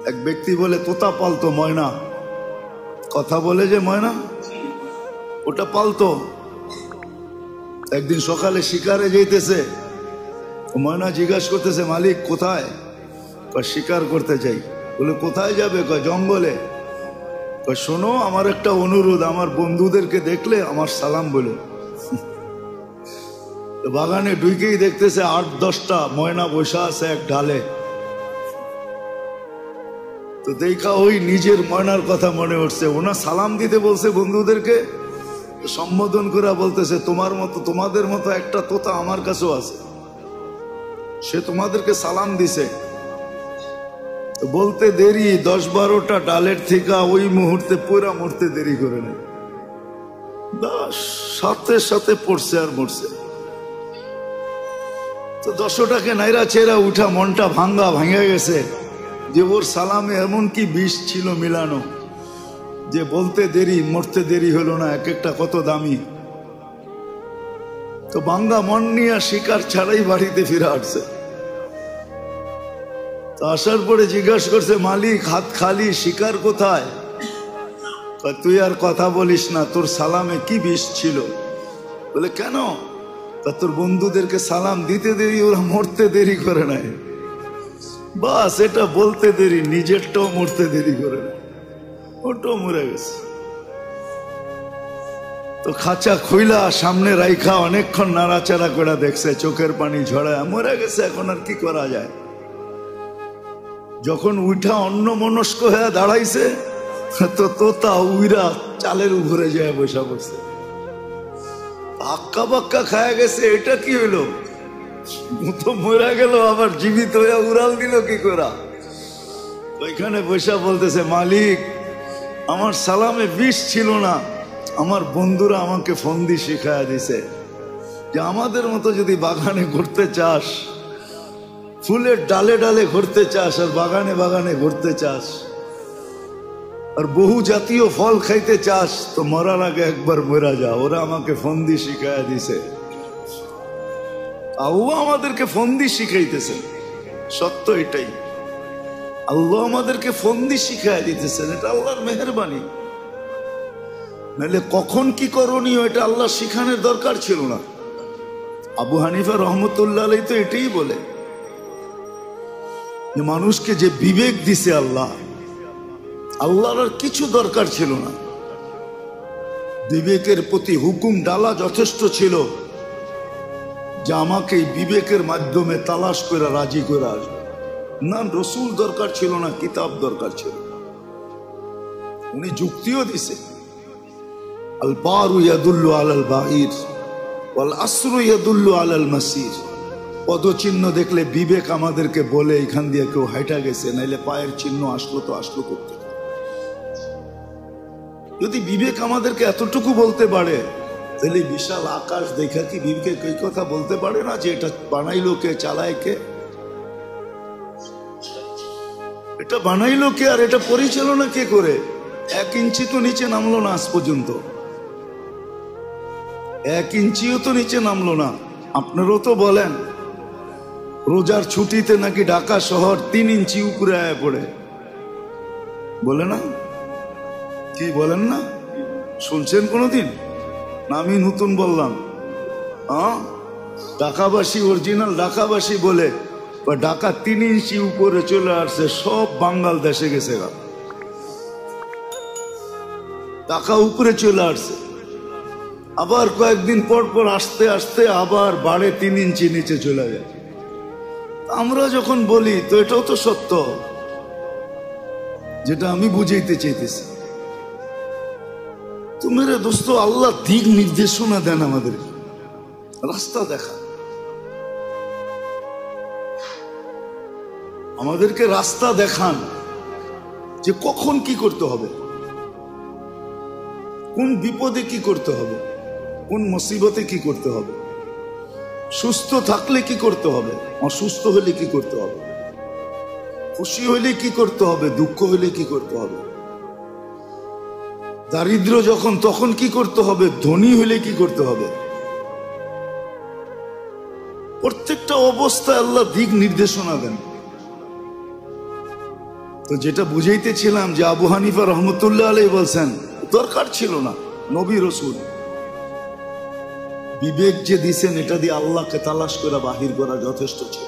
এক ব্যক্তি বলে তোতা পালতো ময়না, কথা বলে যে ময়না, ওটা পালতো। একদিন সকালে শিকারে যেতেছে, ময়না জিজ্ঞাসা করতেছে মালিক কোথায়? শিকার করতে চাই। বলে কোথায় যাবে? জঙ্গলে। শোনো আমার একটা অনুরোধ, আমার বন্ধুদেরকে দেখলে আমার সালাম বলো। বাগানে ঢুকেই দেখতেছে 8-10টা ময়না বসা আছে এক ঢালে। তো দেখা ওই নিজের ময়নার কথা মনে উঠছে, ওনা সালাম দিতে বলছে বন্ধুদেরকে, সম্বোধন করে বলতেছে তোমার মতো, তোমাদের মতো একটা তোতা আমার কাছেও আছে, সে তোমাদেরকে সালাম দিছে। বলতে দেরি 10-12টা ডালের থেকে ওই মুহূর্তে পুরা মরতে দেরি করে নেই, সাথে সাথে পড়ছে আর মরছে। তো 10টাকে নাইরা চেরা উঠা, মনটা ভাঙে গেছে যে ওর সালামে এমন কি বিষ ছিল মিলানো যে বলতে দেরি মরতে দেরি হলো না, এক একটা কত দামি। তো ভাঙ্গা মন নিয়ে শিকার ছাড়াই বাড়িতে ফিরে আসছে। তো আসার পরে জিজ্ঞাসা করছে মালিক হাত খালি, শিকার কোথায়? তুই আর কথা বলিস না, তোর সালামে কি বিষ ছিল? বলে কেন? তোর বন্ধুদেরকে সালাম দিতে দেরি, ওরা মরতে দেরি করে নাই, বাস এটা বলতে দেরি, নিজেরটাও মরতে দেরি করে নাই, ওটাও মরে গেছে। তো খাঁচা খুইলা সামনে রাইখা অনেকক্ষণ নাড়াচাড়া করে দেখছে, চোখের পানি ঝরায়, মরে গেছে, এখন আর কি করা যায়। যখন উঠা অন্য মনস্ক হয়ে দাঁড়াইছে, তো তোতা উইরা চালের উপরে যায় বসা পড়ছে, আক্কা বাক্কা খায়া গেছে। এটা কি হইলো? তো মরা গেল, আবার জীবিত হয়ে উড়াল দিল কি করা? ওইখানে বসা বলতেছে মালিক আমার সালামে বিষ ছিল না, আমার বন্ধুরা আমাকে ফন্দি শিখায়া দিছে যে আমাদের মতো যদি বাগানে ঘুরতে চাস, ফুলের ডালে ডালে ঘুরতে চাস, আর বাগানে বাগানে ঘুরতে চাস, আর বহু জাতীয় ফল খাইতে চাস, তো মরার আগে একবার মরা যা। ওরা আমাকে ফন্দি শিখায়া দিছে, আল্লাহ আমাদেরকে ফন্দি শিখাইতেছে, সত্য এটাই। আল্লাহ আমাদেরকে ফন্দি শিখাই দিতেছেন, এটা আল্লাহর মেহেরবানি। নাহলে কখন কি করণীয় এটা আল্লাহ শিখানোর দরকার ছিল না। আবু হানিফা রহমতুল্লাহ আলাইহি তো এটাই বলে যে মানুষকে যে বিবেক দিছে আল্লাহ, আল্লাহর আর কিছু দরকার ছিল না। বিবেকের প্রতি হুকুম ডালা যথেষ্ট ছিল যে আমাকে এই বিবেকের মাধ্যমে তালাশ করে রাজি করে আসবে। না রসুল দরকার ছিল না, কিতাব দরকার ছিল। উনি যুক্তিও দিছে, আল বারু ইয়াদুল্লু আলাল বাহির ওয়াল আসরু ইয়াদুল্লু আলাল মাসির। পদচিহ্ন দেখলে বিবেক আমাদেরকে বলে এখান দিয়ে কেউ হাইটা গেছে, নাইলে পায়ের চিহ্ন আসলো তো আসলো করতে। যদি বিবেক আমাদেরকে এতটুকু বলতে পারে, তাহলে বিশাল আকাশ দেখা কি বিবেকে এই কথা বলতে পারে না যে এটা বানাইলো কে, চালায় কে? এটা বানাইলো কে আর এটা পরিচালনা কে করে? 1 ইঞ্চি তো নিচে নামলো না আজ পর্যন্ত, 1 ইঞ্চিও তো নিচে নামলো না। আপনারও তো বলেন রোজার ছুটিতে নাকি ঢাকা শহর 3 ইঞ্চি উপরে আয়া পড়ে, বলে না? কি বলেন না? শুনছেন কোনোদিন? না আমি নতুন বললাম? ঢাকাবাসী, অরিজিনাল ঢাকাবাসী বলে ঢাকা 3 ইঞ্চি উপরে চলে আসছে, সব বাঙ্গাল দেশে গেছে, ঢাকা উপরে চলে আসছে। আবার কয়েকদিন পর পর আস্তে আস্তে আবার বাড়ে 3 ইঞ্চি নিচে চলে যায়। আমরা যখন বলি তো এটাও তো সত্য, যেটা আমি বুঝাইতে চাইতেছি। তো মেরে দোস্ত, আল্লাহ দিক নির্দেশনা দেন, আমাদের রাস্তা দেখা, আমাদেরকে রাস্তা দেখান যে কখন কি করতে হবে, কোন বিপদে কি করতে হবে, কোন মুসিবতে কি করতে হবে, সুস্থ থাকলে কি করতে হবে, অসুস্থ হলে কি করতে হবে, খুশি হলে কি করতে হবে, দুঃখ হলে কি করতে হবে, দারিদ্র যখন তখন কি করতে হবে, ধনী হলে কি করতে হবে। প্রত্যেকটা অবস্থায় আল্লাহ দিক নির্দেশনা দেন। তো যেটা বুঝাইতেছিলাম যে আবু হানিফা রহমতুল্লাহ আলাইহি বলছেন দরকার ছিল না, নবী রসুল বিবেক যে দিছেন এটা দিয়ে আল্লাহকে তালাশ করে বাহির করা যথেষ্ট ছিল।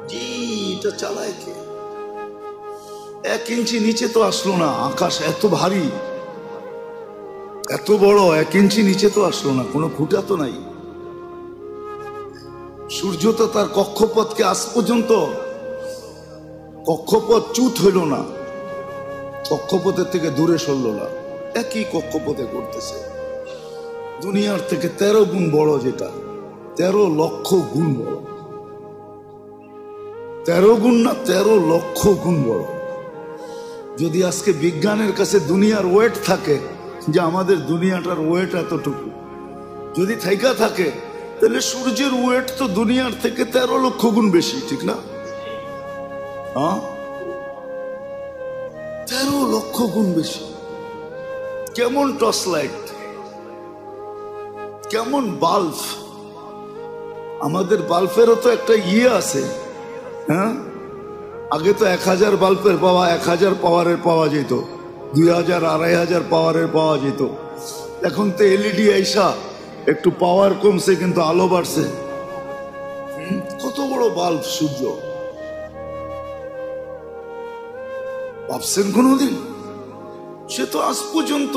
জি, এটা চালায় কে? 1 ইঞ্চি নিচে তো আসলো না, আকাশ এত ভারী এত বড়, 1 ইঞ্চি নিচে তো আসলো না, কোনো ফুটা তো নাই। সূর্য তো তার কক্ষপথকে আজ পর্যন্ত কক্ষপথ চ্যুত হইল না, কক্ষপথের থেকে দূরে সরল না, একই কক্ষপথে করতেছে। দুনিয়ার থেকে 13 গুণ বড়, যেটা 13 লক্ষ গুণ বড়, 13 গুণ না 13 লক্ষ গুণ বড়। যদি আজকে বিজ্ঞানের কাছে দুনিয়ার ওয়েট থাকে, যে আমাদের দুনিয়াটার ওয়েট এতটুকু, যদি থাইকা থাকে, তাহলে সূর্যের ওয়েট তো দুনিয়ার থেকে 13 লক্ষ গুণ বেশি, ঠিক না? 13 লক্ষ গুণ বেশি। কেমন টর্চ লাইট, কেমন বাল্ব! আমাদের বাল্বেরও তো একটা আছে, হ্যাঁ? আগে তো 1000 বাল্বের পাওয়া 1000 পাওয়ারের পাওয়া যেত, 2000 2500 পাওয়ারের পাওয়া যেত। এখন তো এলইডি আইসা একটু পাওয়ার কমছে কিন্তু আলো বাড়ছে। কত বড় বাল্ব সূর্য, ভাবছেন কোনদিন? সে তো আজ পর্যন্ত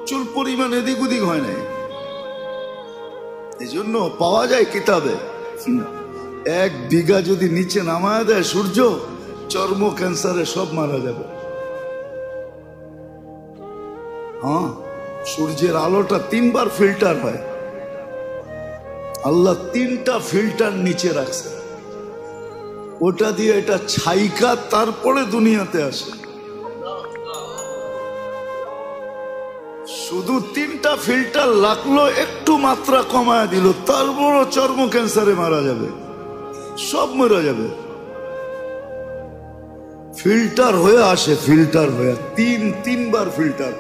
চুল পরিমাণ এদিক ওদিক হয় নাই। এই জন্য পাওয়া যায় কিতাবে, 1 বিঘা যদি নিচে নামায় দেয় সূর্য, চর্ম ক্যান্সারে সব মারা যাবে। হ্যাঁ, সূর্যের আলোটা 3 বার ফিল্টার হয়। আল্লাহ 3টা ফিল্টার নিচে রাখছে, ওটা দিয়ে এটা ছাইকা তারপরে দুনিয়াতে আসে। শুধু 3টা ফিল্টার লাগলো, একটু মাত্রা কমায় দিল, তারপর চর্ম ক্যান্সারে মারা যাবে, সব মরে যাবে। ফিল্টার হয়ে আসে, ফিল্টার হয়ে 3 বার ফিল্টার।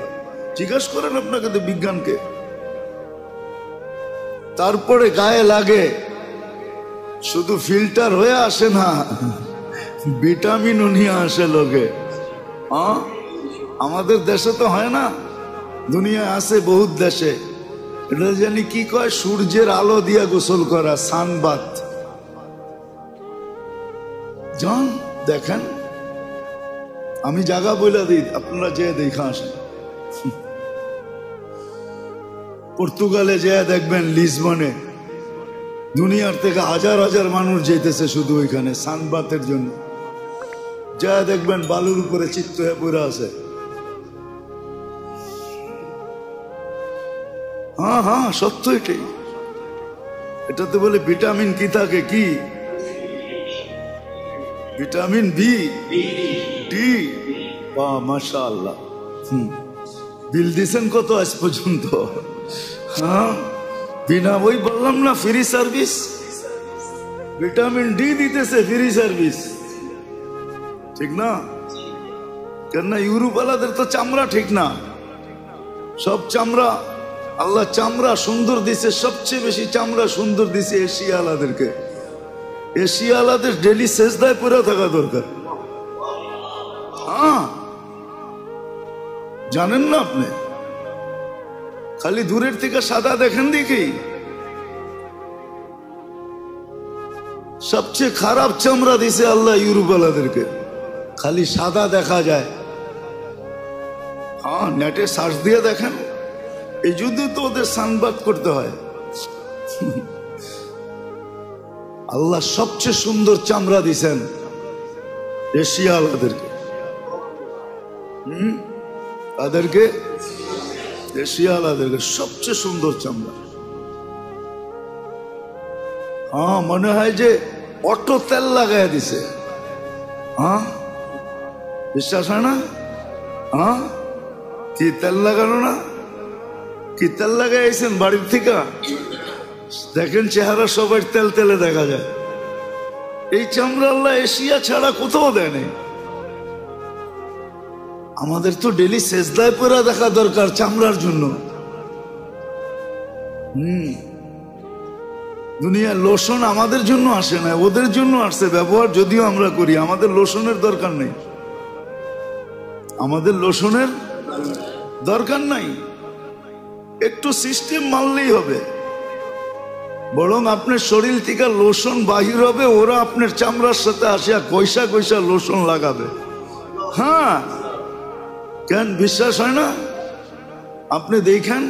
জিজ্ঞাসা করেন আপনাকে তো বিজ্ঞানকে। তারপরে গায়ে লাগে, শুধু ফিল্টার হয়ে আসে না, ভিটামিনও নিয়ে আসে লোকে। আমাদের দেশে তো হয় না, দুনিয়ায় আছে বহুত দেশে। এটা জানি কি কয়, সূর্যের আলো দিয়া গোসল করা, সানবাত। যান দেখেন, আমি জায়গা বইলা দিই, আপনারা যে দেখা আসেন। পর্তুগালে যে দেখবেন, লিসবনে, দুনিয়ার থেকে হাজার হাজার মানুষ যেতেছে শুধু ওইখানে সানবাতের জন্য। যা দেখবেন বালুর উপরে চিত্ত হয়ে পড়ে আছে। হ্যাঁ হ্যাঁ, সত্য এটাই। এটাতে বলে ভিটামিন কি থাকে, কি ভিটামিন বি ডি। মাশাআল্লাহ। বিল দিছেন কত আজ পর্যন্ত? হ্যাঁ, বিনা ওই বললাম না, ফ্রি সার্ভিস। ভিটামিন ডি দিতেছে, ফ্রি সার্ভিস, ঠিক না? কেননা ইউরোপ ওয়ালাদের তো চামড়া ঠিক না, সব চামড়া আল্লাহ চামড়া সুন্দর দিছে, সবচেয়ে বেশি চামড়া সুন্দর দিছে এশিয়াওয়ালাদেরকে। এশিয়াওয়ালাদের ডেলি সেজদায় পড়ে থাকা দরকার। হ্যাঁ, জানেন না আপনি? খালি দূরের থেকে সাদা দেখেন দেখি, সবচেয়ে খারাপ চামড়া দিছে আল্লাহ ইউরোপওয়ালাদেরকে, খালি সাদা দেখা যায়। হ্যাঁ, নেটে সার্চ দিয়ে দেখেন। এই যুদ্ধে তো ওদের সানবাদ করতে হয়। আল্লাহ সবচেয়ে সুন্দর চামড়া দিছেন এশিয়াওয়ালাদেরকে। তাদেরকে, এশিয়াওয়ালাদেরকে সবচেয়ে সুন্দর চামড়া। হ্যাঁ, মনে হয় যে অটো তেল লাগাই দিছে। হ্যাঁ, বিশ্বাস হয় না? হ্যাঁ, কি তেল লাগানো না? কি তেল লাগাইছেন বাড়ির থেকে? দেখেন চেহারা সবার তেল তেলে দেখা যায়। এই চামড়া আল্লাহ এশিয়া ছাড়া কোথাও দেয় নাই। আমাদের তো ডেলি সেজদায় পরে দেখা দরকার চামড়ার জন্য। দুনিয়ার লোশন আমাদের জন্য আসে না, ওদের জন্য আসছে। ব্যবহার যদিও আমরা করি, আমাদের লোশনের দরকার নেই, আমাদের লোশনের দরকার নাই। একটু সিস্টেম মানলেই হবে। বরং আপনার শরীর থেকে লোশন বাহির হবে, ওরা আপনার চামড়ার সাথে আসিয়া কইসা কইসা লোশন লাগাবে। হ্যাঁ, কেন বিশ্বাস হয় না? আপনি দেখেন,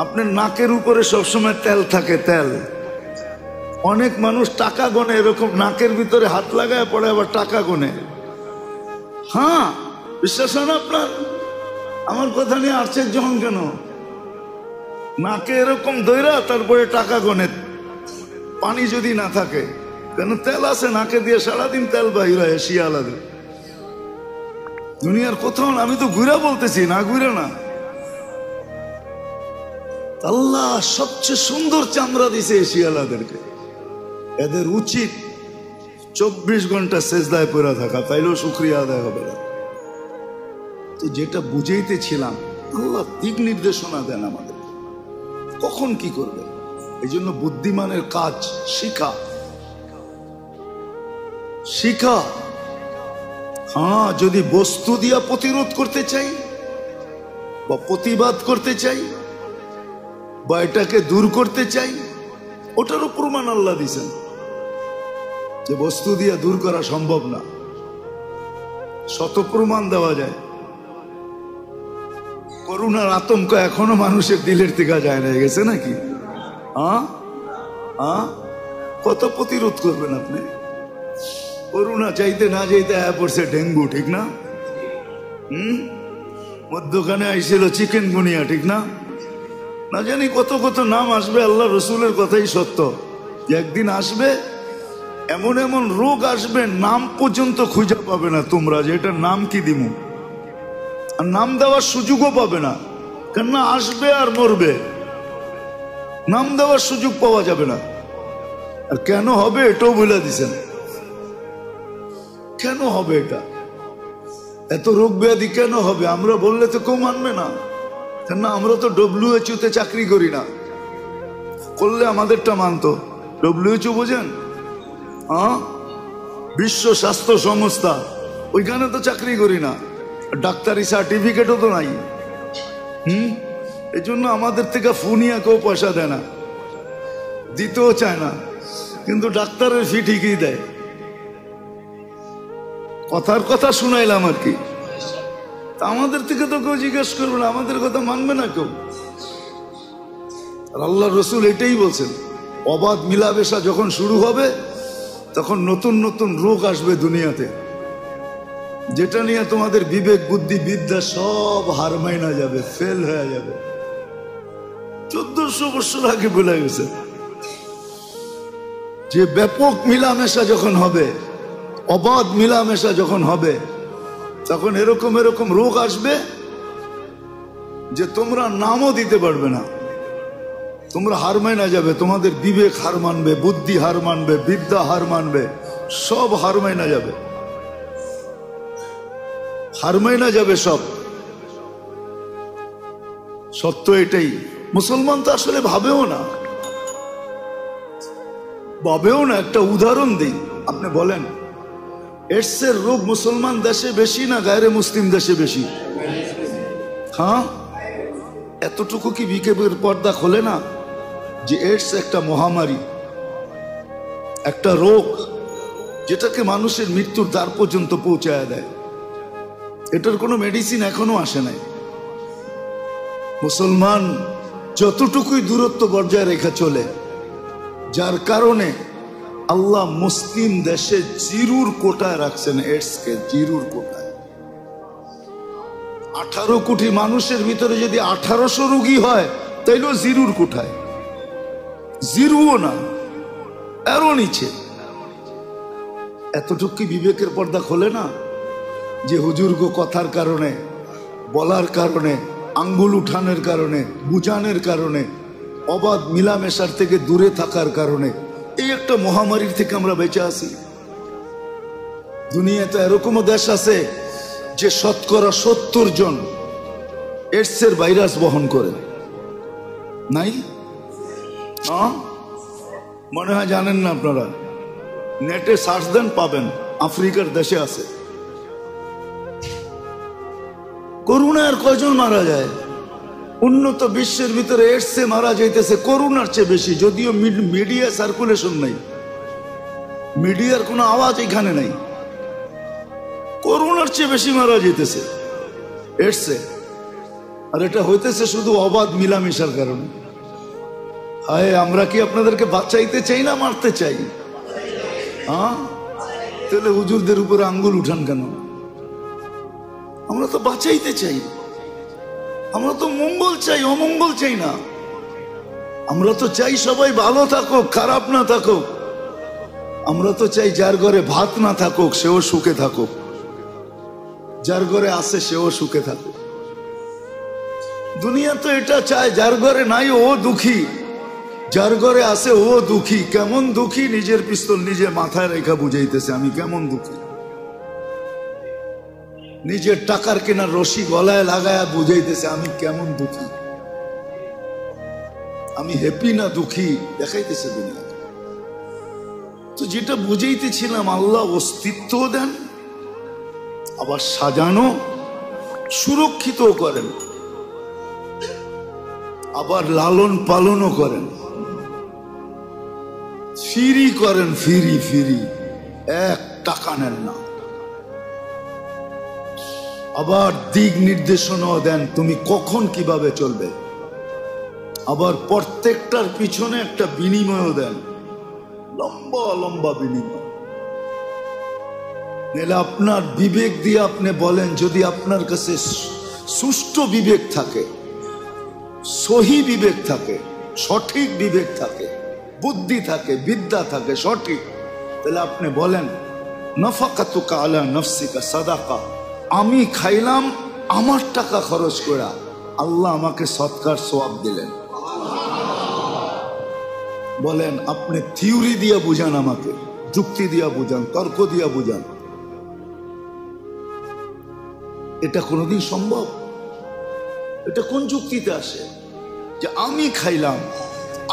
আপনার নাকের উপরে সবসময় তেল থাকে, তেল। অনেক মানুষ টাকা গনে, এরকম নাকের ভিতরে হাত লাগায় পড়ে আবার টাকা গনে। হ্যাঁ, বিশ্বাস হয় না আপনার? আমার কথা নিয়ে আশ্চর্য যখন কেন? নাকে এরকম দইরা তারপরে টাকা গনে, পানি যদি না থাকে, কেন তেল আছে নাকে দিয়ে, সারাদিন তেল বাহির হয় শিয়ালাদের। দুনিয়ার কোথাও না, আমি তো ঘুরা বলতেছি, না ঘুরা না। আল্লাহ সবচেয়ে সুন্দর চামড়া দিছে শিয়ালাদেরকে। এদের উচিত 24 ঘন্টা সেজদায় পড়ে থাকা, তাইলেও শুকরিয়া আদায় হবে না। তো যেটা বুঝাইতেছিলাম, আল্লাহ দিক নির্দেশনা দেন আমাদের কখন কি করবে। এই জন্য বুদ্ধিমানের কাজ শিখা, শিখা। হ্যাঁ, যদি বস্তু দিয়া প্রতিরোধ করতে চাই বা প্রতিবাদ করতে চাই বা এটাকে দূর করতে চাই, ওটারও প্রমাণ আল্লাহ দিয়েছেন যে বস্তু দিয়া দূর করা সম্ভব না। শত প্রমাণ দেওয়া যায়। করুণার আতঙ্ক এখনো মানুষের দিলের থেকে যায় না, গেছে নাকি? কত প্রতিরোধ করবেন আপনি? করুণা চাইতে না চাইতে আয়া পড়ছে ডেঙ্গু, ঠিক না? মধ্যখানে আইছিল চিকেন গুনিয়া, ঠিক না? না জানি কত কত নাম আসবে। আল্লাহ রসুলের কথাই সত্য যে একদিন আসবে, এমন এমন রোগ আসবে, নাম পর্যন্ত খুঁজে পাবে না তোমরা, যে এটার নাম কি দিমু। আর নাম দেওয়ার সুযোগও পাবে না, কেননা আসবে আর মরবে, নাম দেওয়ার সুযোগ পাওয়া যাবে না। আর কেন হবে এটাও বলে দিছেন। কেন হবে এটা? এত রোগ ব্যাধি কেন হবে? আমরা বললে তো কেউ মানবে না, কেননা আমরা তো WHO তে চাকরি করি না। করলে আমাদেরটা মানতো। WHO বোঝেন? বিশ্ব স্বাস্থ্য সংস্থা, ওইখানে তো চাকরি করি না, ডাক্তারি সার্টিফিকেটও তো নাই। এই জন্য আমাদের থেকে ফুনিয়া কেউ পয়সা দেয় না, দিতেও চায় না, কিন্তু ডাক্তারের ফি ঠিকই দেয়। কথার কথা শুনাইলাম আর কি। আমাদের থেকে তো কেউ জিজ্ঞেস করবে না, আমাদের কথা মানবে না কেউ। আর আল্লাহ রসুল এটাই বলছেন, অবাধ মিলামেশা যখন শুরু হবে তখন নতুন নতুন রোগ আসবে দুনিয়াতে, যেটা নিয়ে তোমাদের বিবেক বুদ্ধি বিদ্যা সব হার মাইনা যাবে, ফেল হয়ে যাবে। 1400 বছর আগে বলে গেছে যে ব্যাপক মিলামেশা যখন হবে, অবাধ মিলামেশা যখন হবে, তখন এরকম এরকম রোগ আসবে যে তোমরা নামও দিতে পারবে না। তোমরা হার মাইনা যাবে, তোমাদের বিবেক হার মানবে, বুদ্ধি হার মানবে, বিদ্যা হার মানবে, সব হার মাইনা যাবে, হার মাইনা যাবে সব। সত্য এটাই। মুসলমান তো আসলে ভাবেও না, ভাবেও না। একটা উদাহরণ দিই, আপনি বলেন এডসের রোগ মুসলমান দেশে বেশি না গায়রে মুসলিম দেশে বেশি? হ্যাঁ, এতটুকু কি বিকেবের পর্দা খোলে না যে এডস একটা মহামারী, একটা রোগ যেটাকে মানুষের মৃত্যুর দ্বার পর্যন্ত পৌঁছায় দেয়। এটার কোনো মেডিসিন এখনো আসে নাই। মুসলমান যতটুকুই দূরত্ব বজায় রেখে চলে, যার কারণে আল্লাহ মুসলিম দেশে জিরুর কোটায় রাখছেন এডসকে, জিরুর কোটায়। 18 কোটি মানুষের ভিতরে যদি 1800 রোগী হয়, তাইলেও জিরুর কোটায়, জিরুও না, এরও নিচে। এতটুকু বিবেকের পর্দা খোলে না যে হুজুরগো কথার কারণে, বলার কারণে, আঙ্গুল উঠানের কারণে, বুঝানোর কারণে, অবাধ মিলামেশার থেকে দূরে থাকার কারণে এই একটা মহামারীর থেকে আমরা বেঁচে আছি। দুনিয়াতে এরকমও দেশ আছে যে 70% জন এডসের ভাইরাস বহন করে, নাই? মনে হয় জানেন না আপনারা, নেটে সার্চ দেন পাবেন, আফ্রিকার দেশে আছে। করোনার কয়জন মারা যায়? উন্নত বিশ্বের ভিতরে এডসে মারা যাইতেছে করোনার চেয়ে বেশি, যদিও মিডিয়া সার্কুলেশন নাই, মিডিয়ার কোনো আওয়াজ এখানে নাই। করোনার চেয়ে বেশি মারা যাইতেছে এডসে, আর এটা হইতেছে শুধু অবাধ মিলামিশার কারণে। হায়, আমরা কি আপনাদেরকে বাঁচাইতে চাই না মারতে চাই? হ্যাঁ, তাহলে হুজুরদের উপরে আঙ্গুল উঠান কেন? আমরা তো বাঁচাইতে চাই, আমরা তো মঙ্গল চাই, অমঙ্গল চাই না। আমরা তো চাই সবাই ভালো থাকুক, খারাপ না থাকুক। আমরা তো চাই যার ঘরে ভাত না থাকুক সেও সুখে থাকুক, যার ঘরে আছে সেও সুখে থাকুক। দুনিয়া তো এটা চায়, যার ঘরে নাই ও দুঃখী, যার ঘরে আছে ও দুঃখী। কেমন দুঃখী? নিজের পিস্তল নিজে মাথায় রেখা বুঝাইতেছে আমি কেমন দুঃখী। নিজের টাকার কেনার রশি গলায় লাগায়া বুঝাইতেছে আমি কেমন দুঃখী। আমি হ্যাপি না দুঃখী দেখাইতেছে দুনিয়া। তো যেটা বুঝাইতেছিলাম, আল্লাহ অস্তিত্ব দেন, আবার সাজানো সুরক্ষিত করেন, আবার লালন পালনও করেন, ফিরি করেন, ফিরি ফিরি, এক টাকা নেন না। আবার দিক নির্দেশনাও দেন তুমি কখন কিভাবে চলবে। আবার প্রত্যেকটার পিছনে একটা বিনিময়ও দেন, লম্বা লম্বা বিনিময়। নাহলে আপনার বিবেক দিয়ে আপনি বলেন, যদি আপনার কাছে সুষ্ঠু বিবেক থাকে, সহি বিবেক থাকে, সঠিক বিবেক থাকে, বুদ্ধি থাকে, বিদ্যা থাকে সঠিক, তাহলে আপনি বলেন নাফাকাতুকা আলা নাফসিকা সাদাকা, আমি খাইলাম আমার টাকা খরচ করা, আল্লাহ আমাকে সৎকার সওয়াব দিলেন। বলেন, আপনি থিওরি দিয়া বুঝান, আমাকে যুক্তি দিয়া বুঝান, তর্ক দিয়া বুঝান, এটা কোনোদিন সম্ভব? এটা কোন যুক্তিতে আসে যে আমি খাইলাম,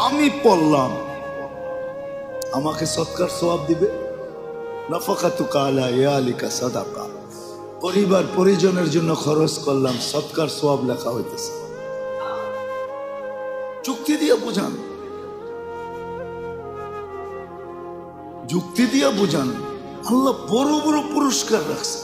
আমি পড়লাম, আমাকে সৎকার সওয়াব দিবে? নাফাকাতুকা আলা ইয়ালিকা সাদাকা, পরিবার পরিজনের জন্য খরচ করলাম, সৎকার সওয়াব লেখা হইতেছে। যুক্তি দিয়ে বুঝান, যুক্তি দিয়ে বুঝান। আল্লাহ বড় বড় পুরস্কার রাখছে।